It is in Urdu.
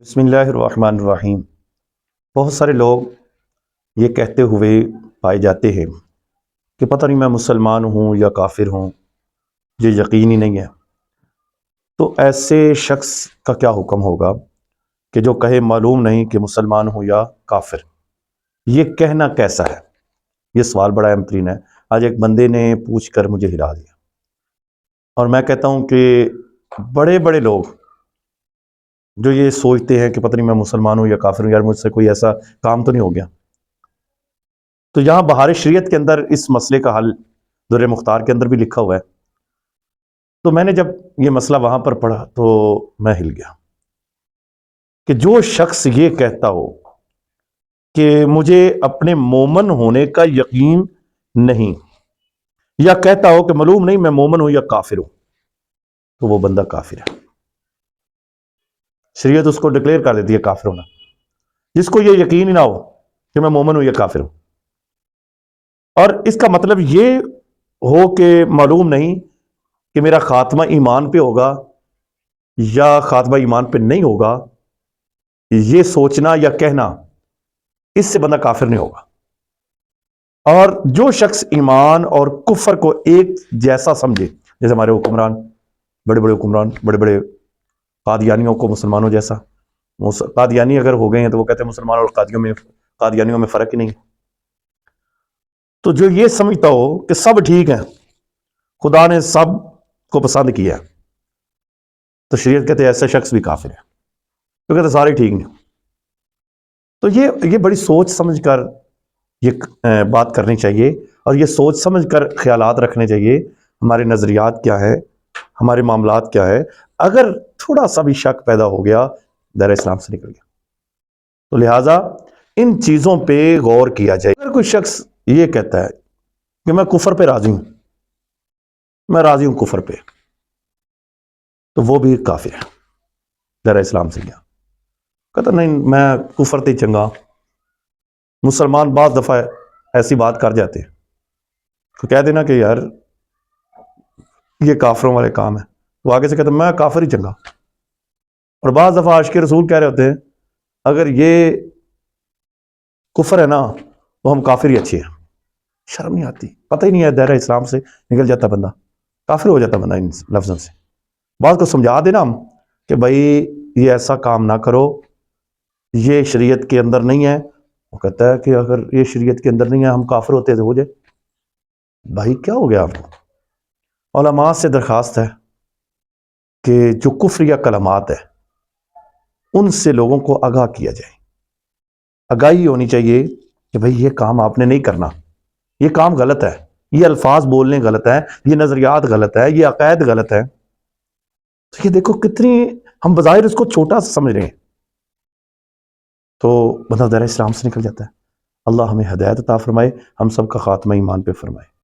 بسم اللہ الرحمن الرحیم۔ بہت سارے لوگ یہ کہتے ہوئے پائے جاتے ہیں کہ پتہ نہیں میں مسلمان ہوں یا کافر ہوں، یہ یقین ہی نہیں ہے۔ تو ایسے شخص کا کیا حکم ہوگا کہ جو کہے معلوم نہیں کہ مسلمان ہوں یا کافر؟ یہ کہنا کیسا ہے؟ یہ سوال بڑا اہم ترین ہے۔ آج ایک بندے نے پوچھ کر مجھے ہلا دیا، اور میں کہتا ہوں کہ بڑے بڑے لوگ جو یہ سوچتے ہیں کہ پتہ نہیں میں مسلمان ہوں یا کافر ہوں، یار مجھ سے کوئی ایسا کام تو نہیں ہو گیا۔ تو یہاں بہار شریعت کے اندر اس مسئلے کا حل در مختار کے اندر بھی لکھا ہوا ہے۔ تو میں نے جب یہ مسئلہ وہاں پر پڑھا تو میں ہل گیا کہ جو شخص یہ کہتا ہو کہ مجھے اپنے مومن ہونے کا یقین نہیں، یا کہتا ہو کہ معلوم نہیں میں مومن ہوں یا کافر ہوں، تو وہ بندہ کافر ہے۔ شریعت اس کو ڈکلیئر کر دیتی ہے کافر ہونا، جس کو یہ یقین ہی نہ ہو کہ میں مومن ہوں یا کافر ہوں۔ اور اس کا مطلب یہ ہو کہ معلوم نہیں کہ میرا خاتمہ ایمان پہ ہوگا یا خاتمہ ایمان پہ نہیں ہوگا، یہ سوچنا یا کہنا، اس سے بندہ کافر نہیں ہوگا۔ اور جو شخص ایمان اور کفر کو ایک جیسا سمجھے، جیسے ہمارے حکمران، بڑے بڑے حکمران، بڑے بڑے قادیانیوں کو مسلمانوں جیسا، قادیانی اگر ہو گئے ہیں تو وہ کہتے ہیں مسلمانوں اور قادیانیوں میں فرق ہی نہیں۔ تو جو یہ سمجھتا ہو کہ سب ٹھیک ہیں، خدا نے سب کو پسند کیا ہے، تو شریعت کہتے ہیں ایسا شخص بھی کافر ہے، تو کہتے ہیں سارے ٹھیک نہیں۔ تو یہ بڑی سوچ سمجھ کر یہ بات کرنی چاہیے، اور یہ سوچ سمجھ کر خیالات رکھنے چاہیے ہمارے نظریات کیا ہے، ہمارے معاملات کیا ہے۔ اگر تھوڑا سا بھی شک پیدا ہو گیا، دائرہ اسلام سے نکل گیا۔ تو لہٰذا ان چیزوں پہ غور کیا جائے۔ اگر کوئی شخص یہ کہتا ہے کہ میں کفر پہ راضی ہوں، میں راضی ہوں کفر پہ، تو وہ بھی کافر ہے، دائرہ اسلام سے گیا۔ کہتا نہیں میں کفر تے چنگا۔ مسلمان بعض دفعہ ایسی بات کر جاتے ہیں تو کہہ دینا کہ یار یہ کافروں والے کام ہے، وہ آگے سے کہتا میں کافر ہی چنگا۔ اور بعض دفعہ عاشق رسول کہہ رہے ہوتے ہیں اگر یہ کفر ہے نا تو ہم کافر ہی اچھے ہیں۔ شرم نہیں آتی، پتہ ہی نہیں ہے، دائرہ اسلام سے نکل جاتا بندہ، کافر ہو جاتا بندہ ان لفظوں سے۔ بعض کو سمجھا دینا ہم کہ بھائی یہ ایسا کام نہ کرو، یہ شریعت کے اندر نہیں ہے، وہ کہتا ہے کہ اگر یہ شریعت کے اندر نہیں ہے ہم کافر ہوتے تو ہو جائے۔ بھائی کیا ہو گیا آپ کو؟ علماء سے درخواست ہے کہ جو کفریہ کلمات ہے ان سے لوگوں کو آگاہ کیا جائے۔ آگاہی ہونی چاہیے کہ بھائی یہ کام آپ نے نہیں کرنا، یہ کام غلط ہے، یہ الفاظ بولنے غلط ہے، یہ نظریات غلط ہے، یہ عقائد غلط ہے۔ تو یہ دیکھو کتنی ہم بظاہر اس کو چھوٹا سا سمجھ رہے ہیں، تو بندہ دائرہ اسلام سے نکل جاتا ہے۔ اللہ ہمیں ہدایت عطا فرمائے، ہم سب کا خاتمہ ایمان پہ فرمائے۔